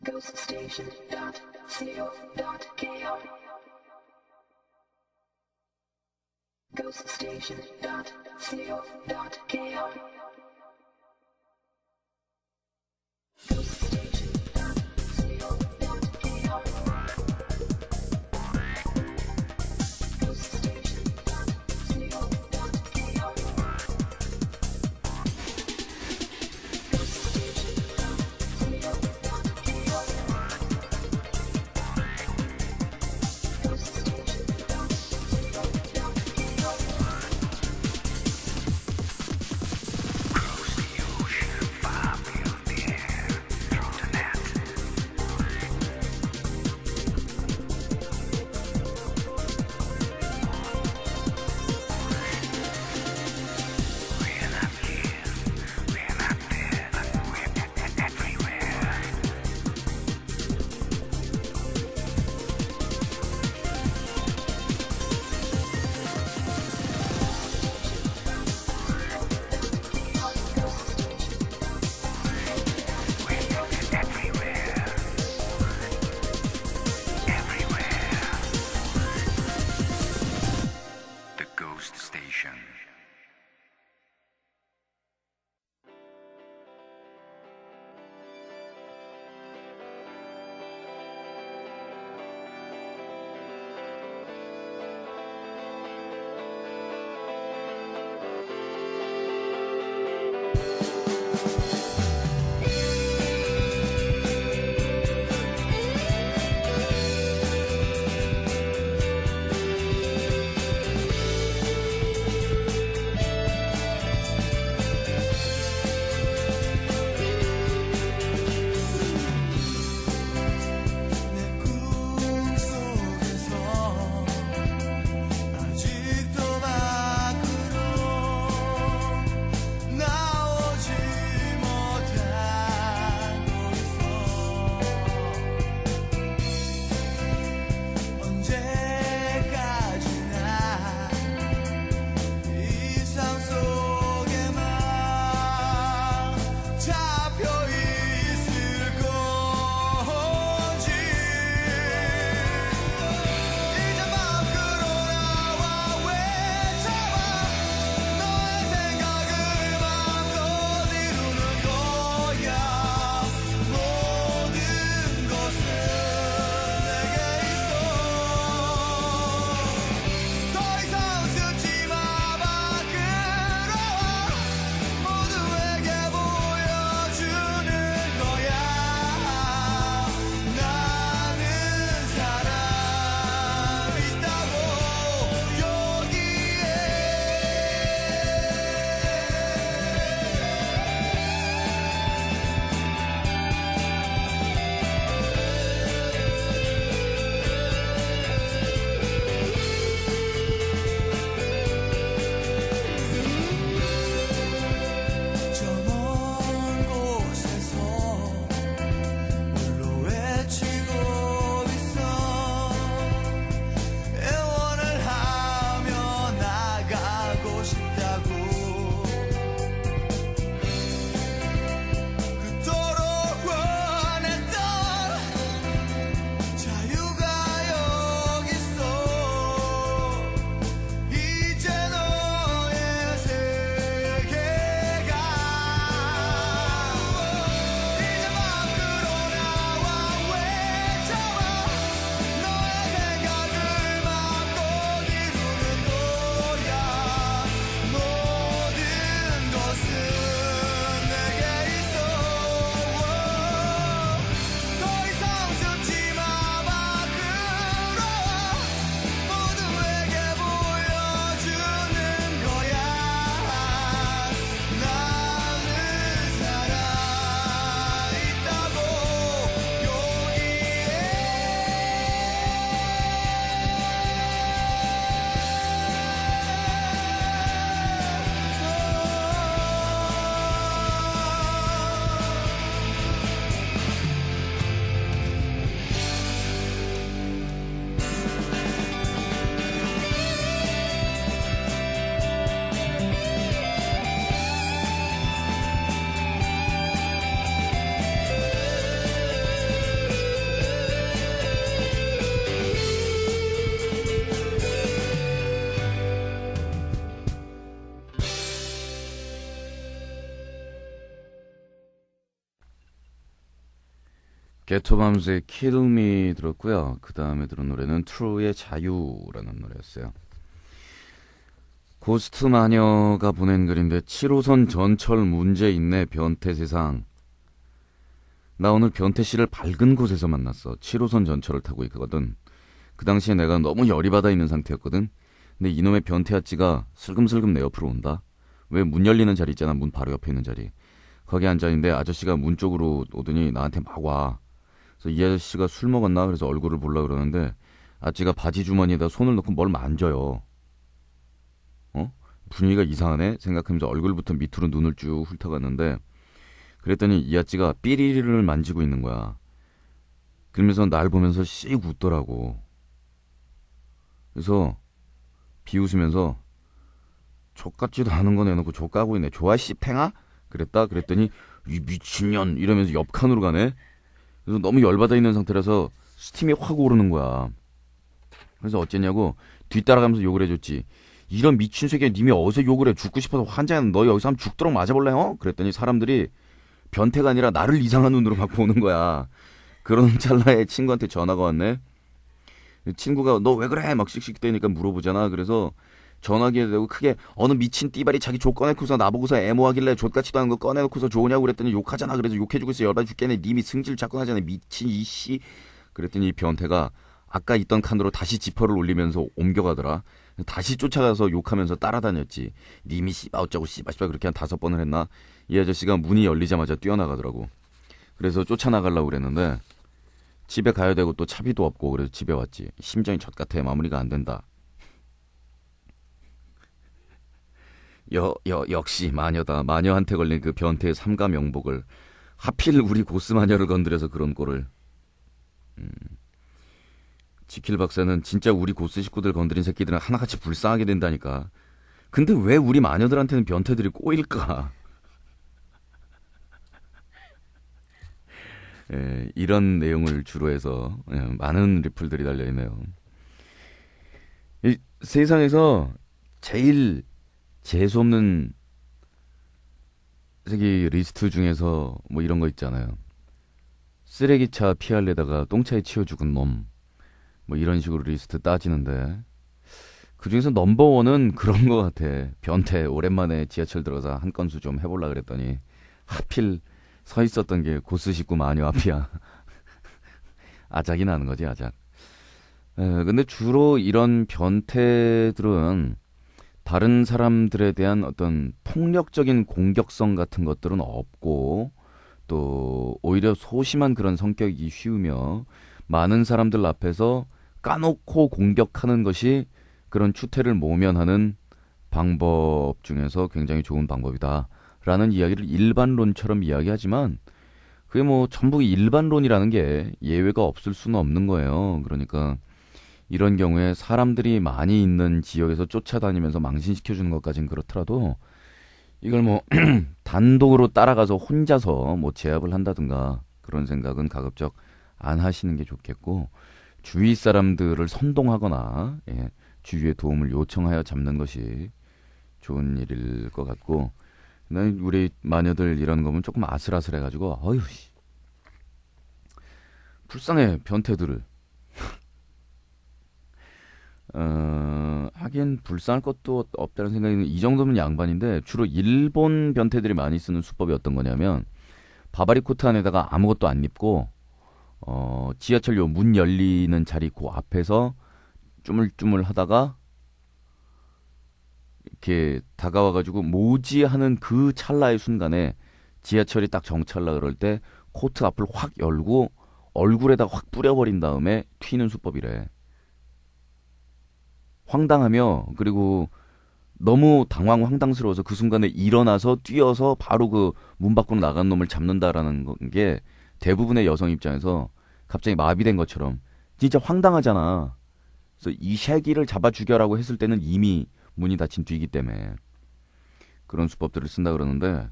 ghoststation.co.kr ghoststation.co.kr 게토밤스의 Kill Me 들었고요. 그 다음에 들은 노래는 트루의 자유라는 노래였어요. 고스트 마녀가 보낸 글인데 7호선 전철 문제 있네 변태 세상. 나 오늘 변태 씨를 밝은 곳에서 만났어. 7호선 전철을 타고 있거든. 그 당시에 내가 너무 열이 받아 있는 상태였거든. 근데 이놈의 변태 아찌가 슬금슬금 내 옆으로 온다. 왜 문 열리는 자리 있잖아. 문 바로 옆에 있는 자리. 거기 앉아있는데 아저씨가 문 쪽으로 오더니 나한테 막 와. 그래서 이 아저씨가 술 먹었나? 그래서 얼굴을 보려 그러는데 아찌가 바지 주머니에다 손을 넣고 뭘 만져요. 분위기가 이상하네 생각하면서 얼굴부터 밑으로 눈을 쭉 훑어갔는데 그랬더니 이 아찌가 삐리리를 만지고 있는 거야. 그러면서 날 보면서 씩 웃더라고. 그래서 비웃으면서 족같지도 않은 거 내놓고 족까고 있네. 좋아 씨팽아? 그랬더니 이 미친년 이러면서 옆칸으로 가네. 그래서 너무 열받아 있는 상태라서 스팀이 확 오르는 거야. 그래서 어쨌냐고 뒤따라가면서 욕을 해줬지. 이런 미친 새끼야 님이 어디서 욕을 해. 죽고 싶어서 환장해. 너 여기서 한번 죽도록 맞아볼래? 그랬더니 사람들이 변태가 아니라 나를 이상한 눈으로 막 보는 거야. 그런 찰나에 친구한테 전화가 왔네. 친구가 너 왜 그래? 막 씩씩대니까 물어보잖아. 그래서 전화기에 대고 크게 어느 미친 띠발이 자기 족 꺼내놓고서 나보고서 애모하길래 족같지도 않은 거 꺼내놓고서 좋으냐고 그랬더니 욕하잖아. 그래서 욕해주고 있어. 열받아 죽겠네. 님이 승질 자꾸 하잖아. 미친 이씨. 그랬더니 이 변태가 아까 있던 칸으로 다시 지퍼를 올리면서 옮겨가더라. 다시 쫓아가서 욕하면서 따라다녔지. 님이 씨바 어쩌고 씨바 그렇게 한 5번을 했나. 이 아저씨가 문이 열리자마자 뛰어나가더라고. 그래서 쫓아나가려고 그랬는데 집에 가야 되고 또 차비도 없고 그래서 집에 왔지. 심정이 젖같아. 마무리가 안 된다. 역시 마녀다. 마녀한테 걸린 그 변태의 삼가 명복을 하필 우리 고스 마녀를 건드려서 그런 꼴을. 지킬 박사는 진짜 우리 고스 식구들 건드린 새끼들은 하나같이 불쌍하게 된다니까. 근데 왜 우리 마녀들한테는 변태들이 꼬일까? 이런 내용을 주로 해서 많은 리플들이 달려있네요. 이 세상에서 제일 재수없는 세계 리스트 중에서 뭐 이런 거 있잖아요. 쓰레기차 피할래다가 똥차에 치여 죽은 놈. 뭐 이런 식으로 리스트 따지는데 그중에서 넘버원은 그런 거 같아. 변태. 오랜만에 지하철 들어가서 한 건수 좀 해보려 그랬더니 하필 서 있었던 게 고스 식구 마녀 앞이야. 아작이 나는 거지 아작. 근데 주로 이런 변태들은 다른 사람들에 대한 어떤 폭력적인 공격성 같은 것들은 없고 또 오히려 소심한 그런 성격이 쉬우며 많은 사람들 앞에서 까놓고 공격하는 것이 그런 추태를 모면하는 방법 중에서 굉장히 좋은 방법이다 라는 이야기를 일반론처럼 이야기하지만 그게 뭐 전부 일반론이라는 게 예외가 없을 수는 없는 거예요. 그러니까 이런 경우에 사람들이 많이 있는 지역에서 쫓아다니면서 망신시켜주는 것까지는 그렇더라도 이걸 뭐 단독으로 따라가서 혼자서 뭐 제압을 한다든가 그런 생각은 가급적 안 하시는 게 좋겠고 주위 사람들을 선동하거나 주위의 도움을 요청하여 잡는 것이 좋은 일일 것 같고 난 우리 마녀들 이런 거 보면 조금 아슬아슬해가지고 어휴 불쌍해 변태들을. 하긴 불쌍할 것도 없다는 생각이 이 정도면 양반인데 주로 일본 변태들이 많이 쓰는 수법이 어떤 거냐면 바바리 코트 안에다가 아무것도 안 입고 지하철 문 열리는 자리 그 앞에서 쭈물쭈물 하다가 이렇게 다가와가지고 뭐지 하는 그 찰나의 순간에 지하철이 딱 정차하려 그럴 때 코트 앞을 확 열고 얼굴에다 확 뿌려버린 다음에 튀는 수법이래. 황당하며 그리고 너무 황당스러워서 그 순간에 일어나서 뛰어서 바로 그 문 밖으로 나간 놈을 잡는다라는 게 대부분의 여성 입장에서 갑자기 마비된 것처럼 진짜 황당하잖아. 그래서 이 새끼를 잡아 죽여라고 했을 때는 이미 문이 닫힌 뒤이기 때문에 그런 수법들을 쓴다 그러는데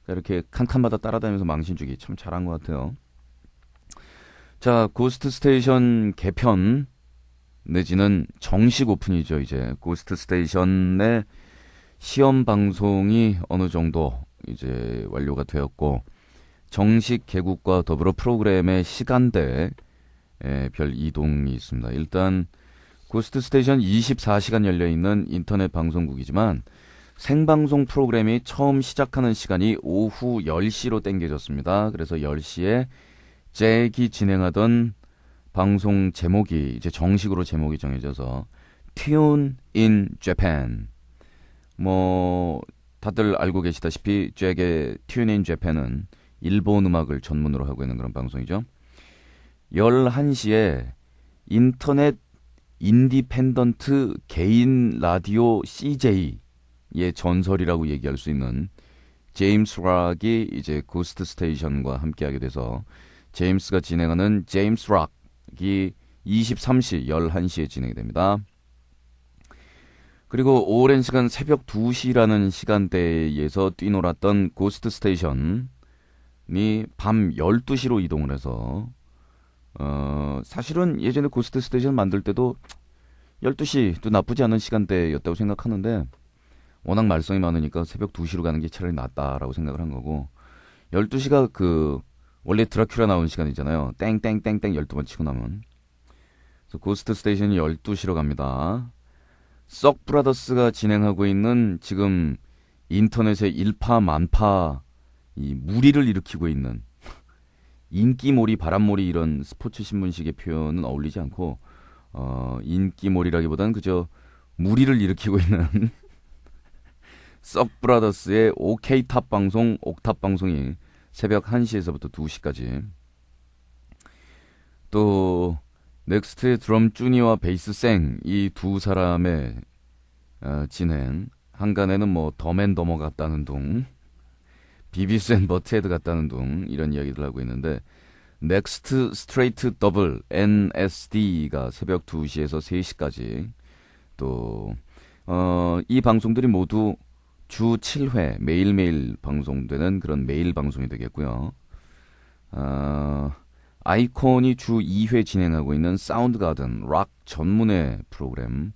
이렇게 칸칸마다 따라다니면서 망신주기 참 잘한 것 같아요. 자, 고스트 스테이션 개편 내지는 정식 오픈이죠. 이제 고스트 스테이션의 시험 방송이 어느 정도 이제 완료가 되었고 정식 개국과 더불어 프로그램의 시간대에 별 이동이 있습니다. 일단 고스트 스테이션 24시간 열려있는 인터넷 방송국이지만 생방송 프로그램이 처음 시작하는 시간이 오후 10시로 땡겨졌습니다. 그래서 10시에 잭이 진행하던 방송 제목이 이제 정식으로 제목이 정해져서 Tune in Japan. 뭐 다들 알고 계시다시피 잭의 Tune in Japan은 일본 음악을 전문으로 하고 있는 그런 방송이죠. 11시에 인터넷 인디펜던트 개인 라디오 CJ의 전설이라고 얘기할 수 있는 제임스 락이 이제 고스트 스테이션과 함께하게 돼서 제임스가 진행하는 제임스 락이 23시 11시에 진행이 됩니다. 그리고 오랜 시간 새벽 2시라는 시간대에서 뛰놀았던 고스트 스테이션이 밤 12시로 이동을 해서 사실은 예전에 고스트 스테이션 만들 때도 12시도 나쁘지 않은 시간대였다고 생각하는데 워낙 말썽이 많으니까 새벽 2시로 가는 게 차라리 낫다라고 생각을 한 거고 12시가 그 원래 드라큘라 나온 시간이잖아요. 땡땡땡땡 12번 치고 나면. 그래서 고스트 스테이션이 12시로 갑니다. 썩 브라더스가 진행하고 있는 지금 인터넷의 일파만파 이 무리를 일으키고 있는 인기몰이, 바람몰이 이런 스포츠 신문식의 표현은 어울리지 않고 인기몰이라기보다는 그저 무리를 일으키고 있는 썩 브라더스의 OK탑 방송, 옥탑 방송이 새벽 1시에서부터 2시까지 또 넥스트의 드럼 쭈니와 베이스 생 이 두 사람의 진행 한간에는 뭐 덤앤더머 같다는 둥 비비스 앤 버트헤드 같다는 둥 이런 이야기들 하고 있는데 넥스트 스트레이트 더블 NSD가 새벽 2시에서 3시까지 또 이 방송들이 모두 주 7회 매일매일 방송되는 그런 매일 방송이 되겠고요. 아이콘이 주 2회 진행하고 있는 사운드 가든 락 전문의 프로그램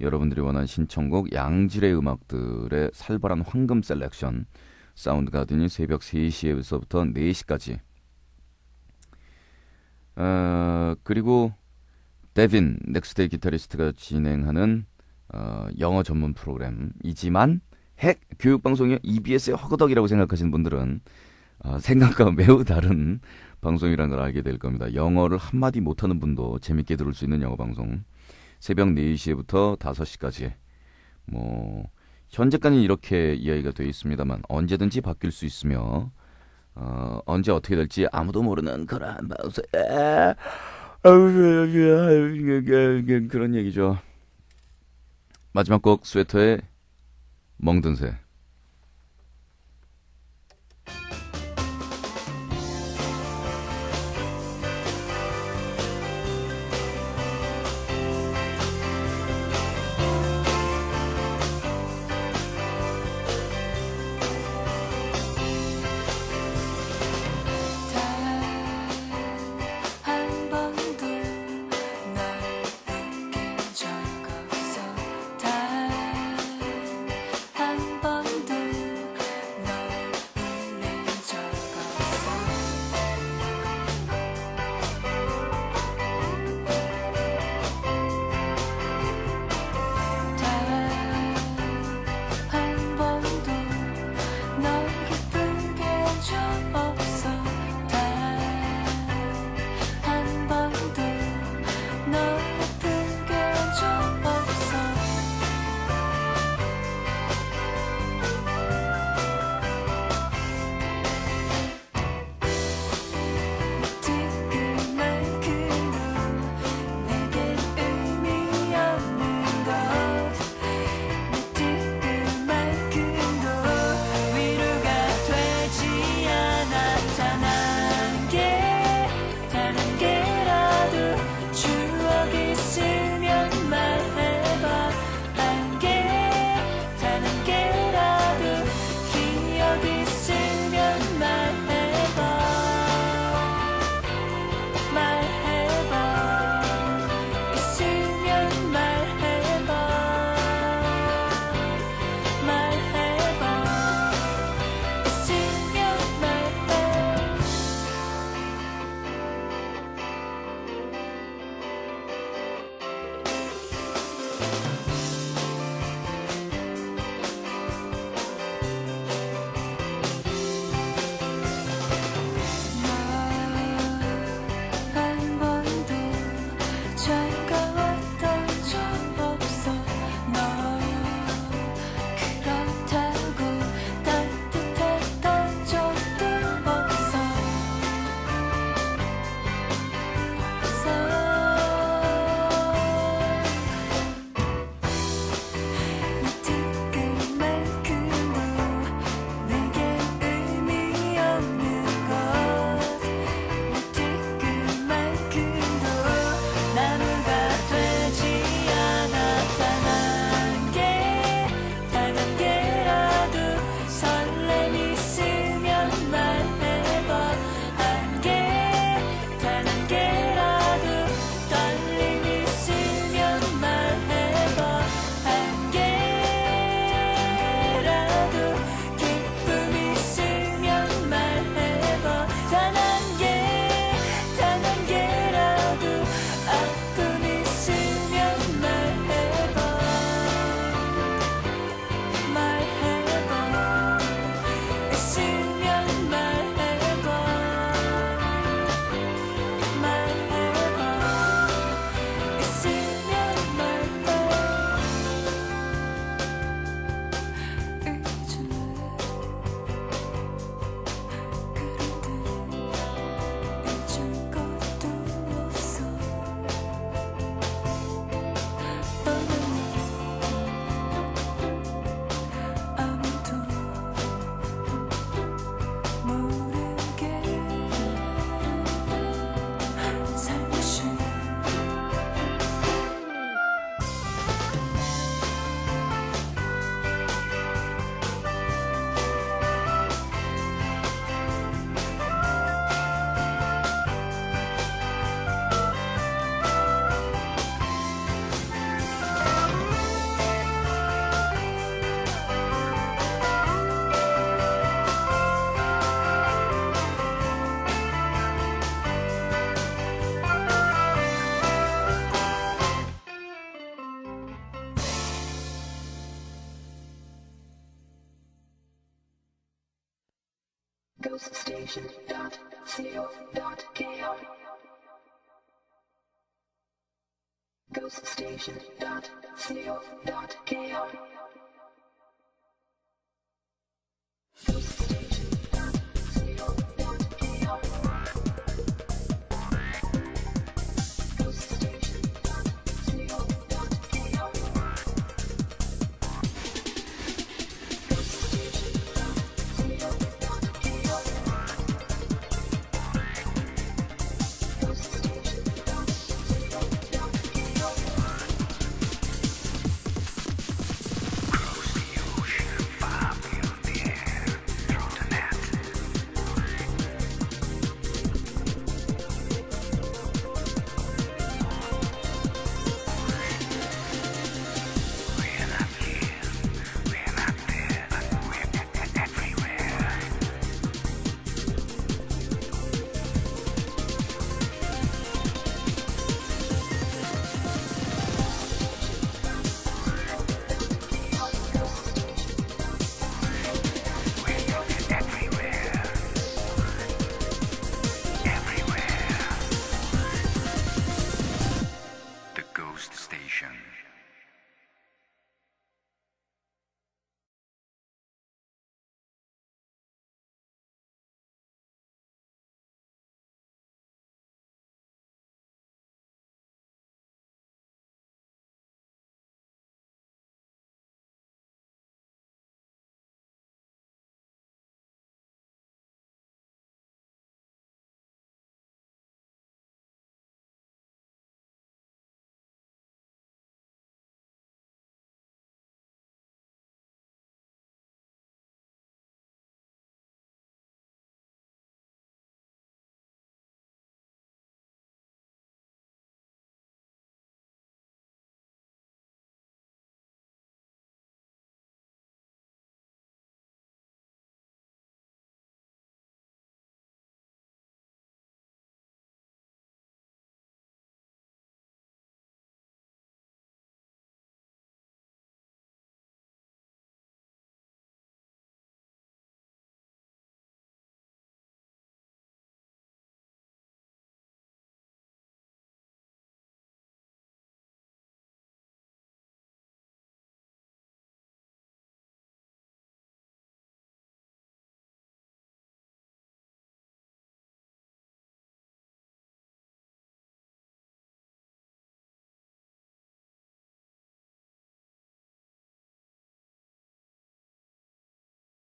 여러분들이 원하는 신청곡 양질의 음악들의 살벌한 황금 셀렉션 사운드 가든이 새벽 3시에서부터 4시까지 그리고 데빈 넥스트의 기타리스트가 진행하는 영어 전문 프로그램이지만 핵 교육방송이 EBS의 허거덕이라고 생각하시는 분들은 생각과 매우 다른 방송이라는 걸 알게 될 겁니다. 영어를 한마디 못하는 분도 재밌게 들을 수 있는 영어 방송 새벽 4시부터 5시까지 뭐 현재까지는 이렇게 이야기가 되어 있습니다만 언제든지 바뀔 수 있으며 언제 어떻게 될지 아무도 모르는 그런 방송 그런 얘기죠. 마지막 곡 스웨터의 멍든 새. 한 번도 널 느낀 적 없어 단 한 번 ghoststation.co.kr ghoststation.co.kr